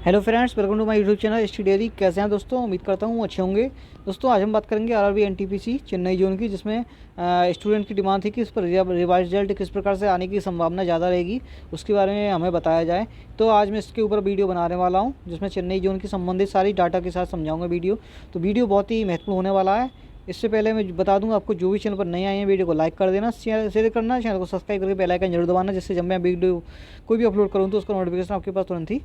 Hello friends, welcome to my YouTube channel study daily. कैसे हैं दोस्तों? उम्मीद करता हूँ अच्छे होंगे। दोस्तों आज हम बात करेंगे आरआरबी एनटीपीसी चेन्नई जोन की, जिसमें स्टूडेंट की डिमांड थी कि इस पर रिवाइज रिजल्ट किस प्रकार से आने की संभावना ज़्यादा रहेगी, उसके बारे में हमें बताया जाए। तो आज मैं इसके ऊपर वीडियो बनाने वाला हूँ, जिसमें चेन्नई जोन की संबंधित सारी डाटा के साथ समझाऊँगा वीडियो। तो वीडियो बहुत ही महत्वपूर्ण होने वाला है। इससे पहले मैं बता दूंगा आपको, जो भी चैनल पर नए आए हैं वीडियो को लाइक कर देना, शेयर करना, चैनल को सब्सक्राइब करके बेल आइकन जरूर दबाना, जिससे जब मैं वीडियो कोई भी अपलोड करूँ तो उसका नोटिफिकेशन आपके पास तुरंत ही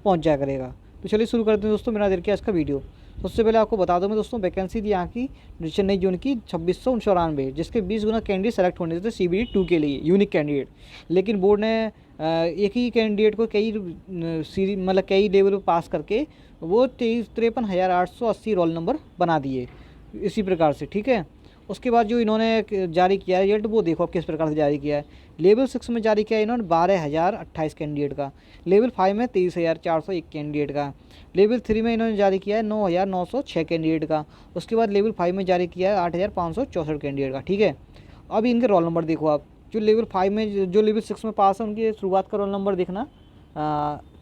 पहुँच जाया करेगा। तो चलिए शुरू करते हैं दोस्तों, बिना देर के आज का वीडियो। सबसे पहले आपको बता दूं मैं दोस्तों, वैकेंसी थी यहाँ की चेन्नई जोन की 2694, जिसके 20 गुना कैंडिडेट सेलेक्ट होने थे CBT 2 के लिए, यूनिक कैंडिडेट। लेकिन बोर्ड ने एक ही कैंडिडेट को कई कई लेवल पर पास करके वो 53,880 रोल नंबर बना दिए इसी प्रकार से, ठीक है। उसके बाद जो इन्होंने जारी किया है रिजल्ट, वो देखो अब किस प्रकार से जारी किया है। लेवल 6 में जारी किया है इन्होंने 12,028 कैंडिडेट का। लेवल 5 में 23,401 कैंडिडेट का। लेवल 3 में इन्होंने जारी किया है 9,906 कैंडिडेट का। उसके बाद लेवल 5 में जारी किया है 8,564 कैंडिडेट का, ठीक है। अब इनके रोल नंबर देखो आप, जो लेवल 5 में जो लेवल 6 में पास है उनकी शुरुआत का रोल नंबर देखना,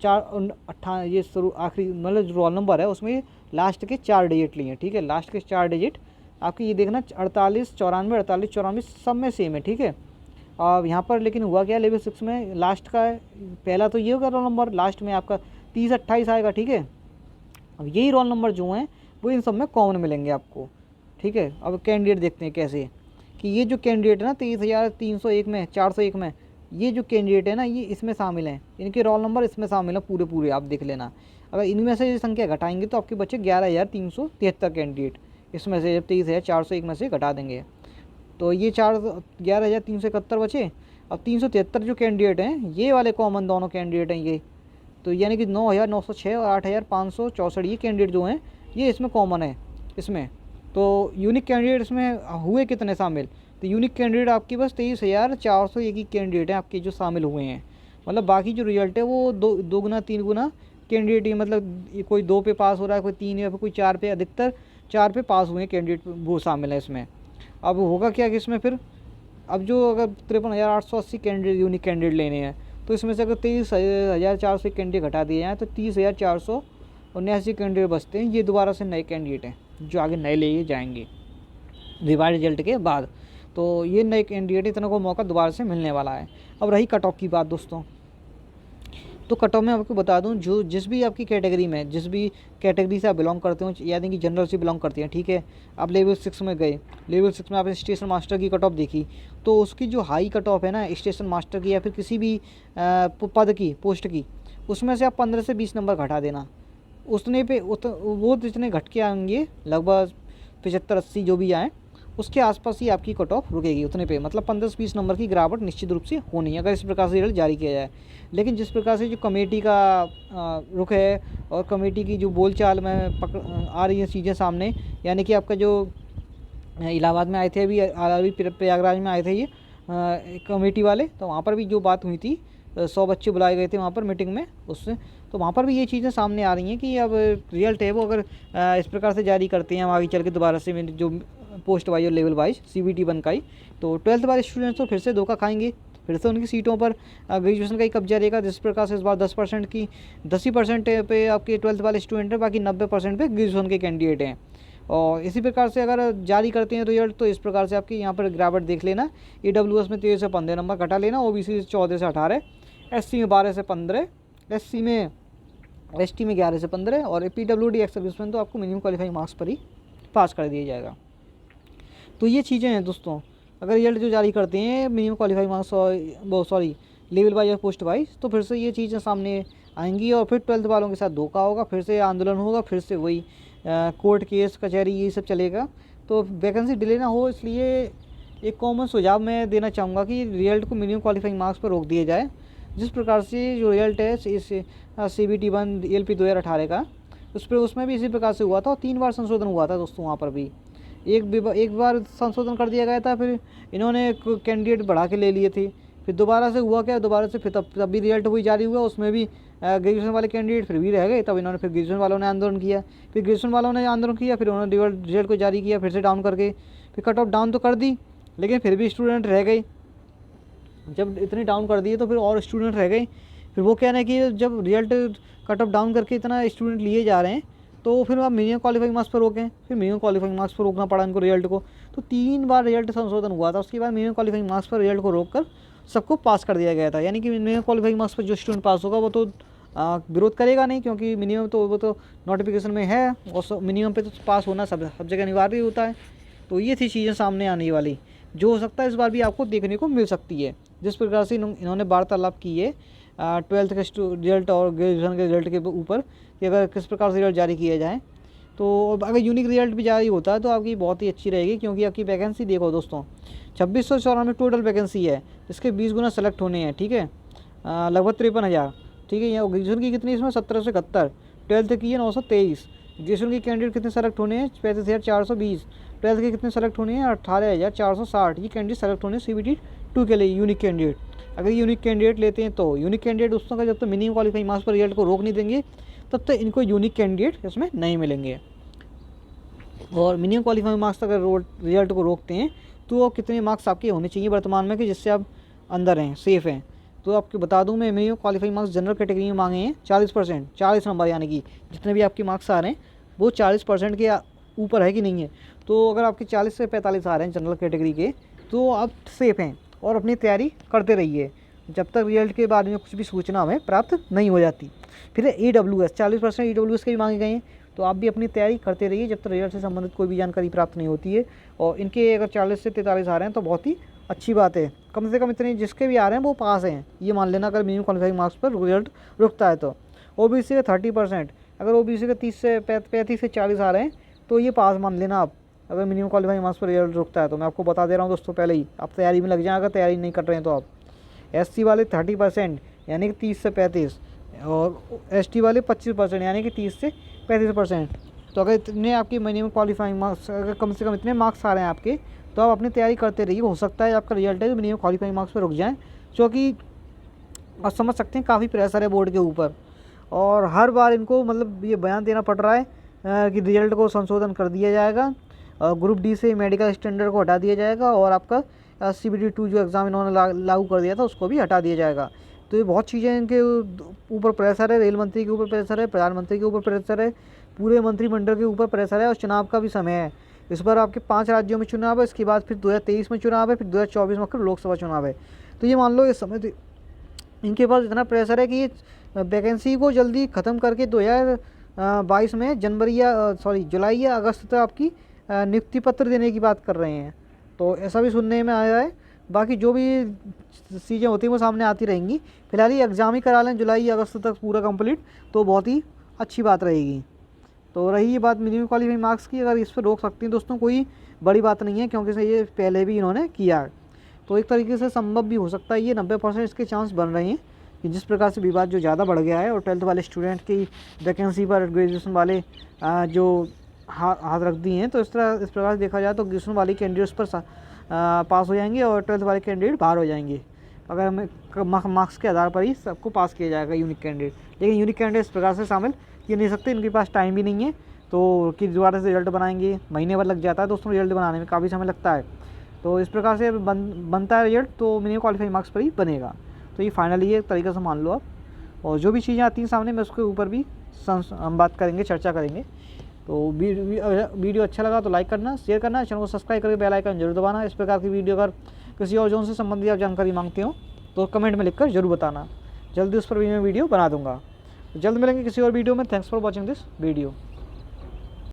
4 ये शुरू आखिरी जो रोल नंबर है उसमें लास्ट के 4 डिजिट लिए हैं, ठीक है। लास्ट के 4 डिजिट आपकी ये देखना 4894 सब में सेम है, ठीक है। अब यहाँ पर लेकिन हुआ क्या, लेवल 6 में लास्ट का पहला तो ये होगा रोल नंबर, लास्ट में आपका 3028 आएगा, ठीक है। अब यही रोल नंबर जो हैं वो इन सब में कॉमन मिलेंगे आपको, ठीक है। अब कैंडिडेट देखते हैं कैसे, कि ये जो कैंडिडेट है ना 23,301 में 401 में, ये जो कैंडिडेट है ना ये इसमें शामिल हैं, इनके रोल नंबर इसमें शामिल हैं पूरे पूरे, आप देख लेना। अगर इनमें से ये संख्या घटाएंगे तो आपके बच्चे 11,373 कैंडिडेट, इसमें से जब 23,401 में से घटा देंगे तो ये 11,371 बचे। अब 373 जो कैंडिडेट हैं ये वाले कॉमन दोनों कैंडिडेट हैं ये, तो यानी कि 9,906 और 8,564 ये कैंडिडेट जो हैं ये इसमें कॉमन है इसमें। तो यूनिक कैंडिडेट इसमें हुए कितने शामिल, तो यूनिक कैंडिडेट आपके पास 23,401 ही कैंडिडेट हैं आपके जो शामिल हुए हैं। मतलब बाकी जो रिजल्ट है वो दो गुना 3 गुना कैंडिडेट ही, मतलब कोई 2 पे पास हो रहा है, कोई 3 या फिर कोई 4 पे, अधिकतर 4 पे पास हुए कैंडिडेट वो शामिल है इसमें। अब होगा क्या कि इसमें फिर अब जो अगर 53,880 कैंडिडेट यूनिक कैंडिडेट लेने हैं, तो इसमें से अगर 23,400 कैंडिडेट घटा दिए जाएँ तो 30,479 कैंडिडेट बचते हैं। ये दोबारा से नए कैंडिडेट हैं जो आगे नए ले जाएंगे रिवाइज रिजल्ट के बाद। तो ये नए कैंडिडेट इतना को मौका दोबारा से मिलने वाला है। अब रही कट ऑफ की बात दोस्तों, तो कट ऑफ में आपको बता दूं, जो जिस भी आपकी कैटेगरी में, जिस भी कैटेगरी से आप बिलोंग करते हो, यानी कि जनरल से बिलोंग करते हैं, ठीक है। आप लेवल 6 में गए, लेवल 6 में आपने स्टेशन मास्टर की कट ऑफ देखी, तो उसकी जो हाई कट ऑफ है ना स्टेशन मास्टर की या फिर किसी भी पद की, पोस्ट की, उसमें से आप 15 से 20 नंबर घटा देना। उतने पे वो जितने घट के आएंगे, लगभग 75-80 जो भी आए, उसके आसपास ही आपकी कट ऑफ रुकेगी उतने पे। मतलब 15 से 20 नंबर की गिरावट निश्चित रूप से होनी है अगर इस प्रकार से रिजल्ट जारी किया जाए। लेकिन जिस प्रकार से जो कमेटी का रुख है और कमेटी की जो बोलचाल में आ रही हैं चीज़ें सामने, यानी कि आपका जो इलाहाबाद में आए थे अभी, आरआरबी प्रयागराज में आए थे ये कमेटी वाले, तो वहाँ पर भी जो बात हुई थी, 100 बच्चे बुलाए गए थे वहाँ पर मीटिंग में उससे, तो वहाँ पर भी ये चीज़ें सामने आ रही हैं कि अब रिजल्ट है वो अगर इस प्रकार से जारी करते हैं हम आगे चल के दोबारा से जो पोस्ट वाइज और लेवल वाइज CBT 1 का ही, तो 12th वाले स्टूडेंट्स तो फिर से धोखा खाएंगे, फिर से उनकी सीटों पर ग्रेजुएशन का ही कब्जा रहेगा। जिस प्रकार से इस बार 10% की 10% पे आपके 12th वाले स्टूडेंट हैं, बाकी 90% पे ग्रेजुएशन के कैंडिडेट हैं। और इसी प्रकार से अगर जारी करते हैं रिजल्ट तो इस प्रकार से आपकी यहाँ पर गिरावट देख लेना। EWS में 13 से 15 नंबर घटा लेना, OBC से 14 से 18, SC में 12 से 15, ST में 11 से 15 और PWD एक्स सर्विसमैन तो आपको मिनिमम क्वालिफाइंग मार्क्स पर ही पास कर दिया जाएगा। तो ये चीज़ें हैं दोस्तों, अगर रिजल्ट जो जारी करते हैं minimum qualifying marks level wise और पोस्ट वाइज, तो फिर से ये चीज़ें सामने आएंगी और फिर 12th वालों के साथ धोखा होगा, फिर से आंदोलन होगा, फिर से वही कोर्ट केस कचहरी ये सब चलेगा। तो वैकेंसी डिले ना हो, इसलिए एक कॉमन सुझाव मैं देना चाहूँगा कि रिजल्ट को मिनिमम क्वालिफाइंग मार्क्स पर रोक दिया जाए। जिस प्रकार से जो रिजल्ट है इस CBT 1 LP 2018 का, उसमें भी इसी प्रकार से हुआ था और 3 बार संशोधन हुआ था दोस्तों। वहाँ पर भी एक बार संशोधन कर दिया गया था, फिर इन्होंने कैंडिडेट बढ़ा के ले लिए थे, फिर दोबारा से हुआ क्या, दोबारा से फिर तब भी रिजल्ट वही जारी हुआ, उसमें भी ग्रेजुएशन वाले कैंडिडेट फिर भी रह गए। तब इन्होंने फिर ग्रेजुएशन वालों ने आंदोलन किया, फिर उन्होंने रिजल्ट को जारी किया फिर से डाउन करके, फिर कट ऑफ डाउन तो कर दी, लेकिन फिर भी स्टूडेंट रह गए। जब इतनी डाउन कर दिए तो फिर और स्टूडेंट रह गए, फिर वो कहना है कि जब रिजल्ट कट ऑफ डाउन करके इतना स्टूडेंट लिए जा रहे हैं तो फिर आप मिनिमम क्वालिफाइंग मार्क्स पर रोकें, फिर मिनिमम क्वालिफाइंग मार्क्स पर रोकना पड़ा इनको रिजल्ट को। तो 3 बार रिजल्ट संशोधन हुआ था, उसके बाद मिनिमम क्वालिफाइंग मार्क्स पर रिजल्ट को रोक कर सबको पास कर दिया गया था। यानी कि मिनिमम क्वालिफाइंग मार्क्स पर जो स्टूडेंट पास होगा वो तो विरोध करेगा नहीं, क्योंकि मिनिमम तो वो तो नोटिफिकेशन में है और मिनिमम पे तो पास होना सब जगह अनिवार्य होता है। तो ये थी चीज़ें सामने आने वाली, जो हो सकता है इस बार भी आपको देखने को मिल सकती है। जिस प्रकार से इन्होंने वार्तालाप की है 12th के रिजल्ट और ग्रेजुएशन के रिजल्ट के ऊपर कि अगर किस प्रकार से रिजल्ट जारी किया जाए, तो अगर यूनिक रिजल्ट भी जारी होता है तो आपकी बहुत ही अच्छी रहेगी। क्योंकि आपकी वैकेंसी देखो दोस्तों 2694 टोटल वैकेंसी है, इसके 20 गुना सेलेक्ट होने हैं, ठीक है, लगभग 53,000, ठीक है। यहाँ ग्रेजुएशन की कितनी इसमें 1771, 12th की है 923, ग्रेजुएशन की कैंडिडेट कितने सेलेक्ट होने हैं 35,420, 12th के कितने सेलेक्ट होने हैं 18,460। ये कैंडिडेट सेलेक्ट होने CBT 2 के लिए यूनिक कैंडिडेट। अगर यूनिक कैंडिडेट लेते हैं तो यूनिक कैंडिडेट दोस्तों का जब तक मिनिमम क्वालिफाइंग मार्क्स पर रिजल्ट को रोक नहीं देंगे तब तक इनको यूनिक कैंडिडेट इसमें नहीं मिलेंगे। और मिनिमम क्वालिफाइंग मार्क्स अगर रिजल्ट को रोकते हैं तो कितने मार्क्स आपके होने चाहिए वर्तमान में कि जिससे आप अंदर हैं, सेफ़ हैं। तो आपको बता दूं मैं minimum qualifying marks general category में मांगे हैं 40%, 40 नंबर, यानी कि जितने भी आपके मार्क्स आ रहे हैं वो 40% के ऊपर है कि नहीं है। तो अगर आपके 40 से 45 आ रहे हैं जनरल कैटेगरी के तो आप सेफ़ हैं और अपनी तैयारी करते रहिए जब तक रिजल्ट के बारे में कुछ भी सूचना हमें प्राप्त नहीं हो जाती। फिर EWS 40% EWS के भी मांगे गए हैं, तो आप भी अपनी तैयारी करते रहिए जब तक रिजल्ट से संबंधित कोई भी जानकारी प्राप्त नहीं होती है। और इनके अगर 40 से 43 आ रहे हैं तो बहुत ही अच्छी बात है, कम से कम इतने जिसके भी आ रहे हैं वो पास हैं, ये मान लेना अगर मिनिमम क्वालिफाइंग मार्क्स पर रिजल्ट रुकता है तो। OBC के 30%, अगर OBC के 30 से 35 से 40 आ रहे हैं तो ये पास मान लेना आप, अगर मिनिमम क्वालिफाइंग मार्क्स पर रिजल्ट रुकता है तो। मैं आपको बता दे रहा हूँ दोस्तों पहले ही, आप तैयारी में लग जाएं अगर तैयारी नहीं कर रहे हैं तो आप। SC वाले 30% यानी कि 30 से 35, और ST वाले 25% यानी कि 30 से 35%। तो अगर इतने आपकी मिनिमम क्वालिफाइंग मार्क्स, अगर कम से कम इतने मार्क्स आ रहे हैं आपके, तो आप अपनी तैयारी करते रहिए। हो सकता है आपका रिजल्ट है जो मिनिमम क्वालिफाइंग मार्क्स पर रुक जाए, क्योंकि आप समझ सकते हैं काफ़ी प्रेशर है बोर्ड के ऊपर और हर बार इनको मतलब ये बयान देना पड़ रहा है कि रिजल्ट को संशोधन कर दिया जाएगा, ग्रुप D से मेडिकल स्टैंडर्ड को हटा दिया जाएगा और आपका CBT 2 जो एग्ज़ाम इन्होंने लागू कर दिया था उसको भी हटा दिया जाएगा। तो ये बहुत चीज़ें इनके ऊपर प्रेशर है, रेल मंत्री के ऊपर प्रेशर है, प्रधानमंत्री के ऊपर प्रेशर है, पूरे मंत्रिमंडल के ऊपर प्रेशर है और चुनाव का भी समय है। इस बार आपके 5 राज्यों में चुनाव है, इसके बाद फिर 2023 में चुनाव है, फिर 2024 में फिर लोकसभा चुनाव है। तो ये मान लो इस समय इनके पास इतना प्रेशर है कि वैकेंसी को जल्दी ख़त्म करके 2022 में जुलाई या अगस्त तक आपकी नियुक्ति पत्र देने की बात कर रहे हैं। तो ऐसा भी सुनने में आया है। बाकी जो भी चीज़ें होती हैं वो सामने आती रहेंगी। फिलहाल ये एग्ज़ाम ही करा लें जुलाई या अगस्त तक पूरा कंप्लीट, तो बहुत ही अच्छी बात रहेगी। तो रही ये बात मिनिमम क्वालिफाइंग मार्क्स की, अगर इस पर रोक सकती हैं दोस्तों कोई बड़ी बात नहीं है, क्योंकि ये पहले भी इन्होंने किया है। तो एक तरीके से संभव भी हो सकता है, ये 90% इसके चांस बन रहे हैं कि जिस प्रकार से विवाद जो ज़्यादा बढ़ गया है और 12th वाले स्टूडेंट की वैकेंसी पर ग्रेजुएशन वाले जो हाथ रख दिए हैं, तो इस प्रकार से देखा जाए तो ग्रेजुएशन वाले कैंडिडेट्स पर पास हो जाएंगे और 12th वाले कैंडिडेट बाहर हो जाएंगे। अगर हमें मार्क्स के आधार पर ही सबको पास किया जाएगा यूनिक कैंडिडेट। लेकिन यूनिक कैंडिडेट इस प्रकार से शामिल किए नहीं सकते, इनके पास टाइम भी नहीं है, तो कि दोबारा से रिजल्ट बनाएंगे, महीने भर लग जाता है दोस्तों, रिजल्ट बनाने में काफ़ी समय लगता है। तो इस प्रकार से बनता है रिजल्ट, तो मिनिमम क्वालिफाइंग मार्क्स पर ही बनेगा। तो ये फाइनली एक तरीके से मान लो आप, और जो भी चीज़ें आती हैं सामने में उसके ऊपर भी हम बात करेंगे, चर्चा करेंगे। तो वीडियो अच्छा लगा तो लाइक करना, शेयर करना, चैनल को सब्सक्राइब करके बेल आइकन जरूर दबाना। इस प्रकार की वीडियो अगर किसी और जोन से संबंधित आप जानकारी मांगते हो तो कमेंट में लिखकर जरूर बताना, जल्दी उस पर भी मैं वीडियो बना दूंगा। तो जल्द मिलेंगे किसी और वीडियो में। Thanks for watching this video.